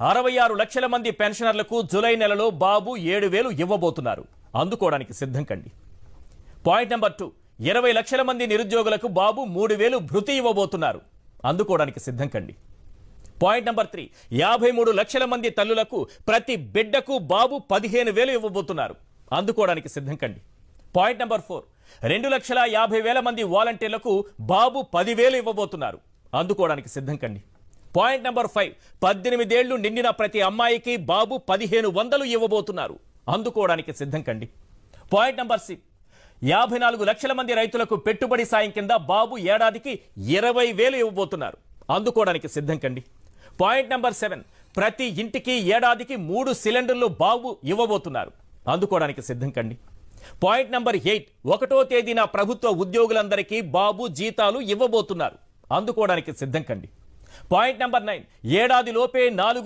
66 లక్షల మంది పెన్షనర్లకు జూలై నెలలో బాబు 7,000 ఇవ్వబోతున్నారు. అందుకోవడానికి సిద్ధం కండి. పాయింట్ నెంబర్ 2, 20 లక్షల మంది నిరుద్యోగులకు బాబు 3,000 భృతి ఇవ్వబోతున్నారు. అందుకోవడానికి సిద్ధం కండి. పాయింట్ నెంబర్ 3, 53 లక్షల మంది తల్లులకు ప్రతి బిడ్డకు బాబు 15,000 ఇవ్వబోతున్నారు. అందుకోవడానికి సిద్ధం కండి. పాయింట్ నెంబర్ 4, 2,50,000 మంది వాలంటీర్లకు బాబు 10,000 ఇవ్వబోతున్నారు. అందుకోవడానికి సిద్ధం కండి. పాయింట్ నెంబర్ 5, 18 ఏళ్లు నిండిన ప్రతి అమ్మాయికి బాబు 1,500 ఇవ్వబోతున్నారు. అందుకోవడానికి సిద్ధం కండి. పాయింట్ నెంబర్ 6, 54 లక్షల మంది రైతులకు పెట్టుబడి సాయం కింద బాబు ఏడాదికి 20,000 ఇవ్వబోతున్నారు. అందుకోవడానికి సిద్ధం కండి. పాయింట్ నెంబర్ 7, ప్రతి ఇంటికి ఏడాదికి 3 సిలిండర్లు బాబు ఇవ్వబోతున్నారు. అందుకోవడానికి సిద్ధం కండి. పాయింట్ నెంబర్ 8, 1వ తేదీన ప్రభుత్వ ఉద్యోగులందరికీ బాబు జీతాలు ఇవ్వబోతున్నారు. అందుకోవడానికి సిద్ధం కండి. Point number 9, ఏడాదిలోపే 4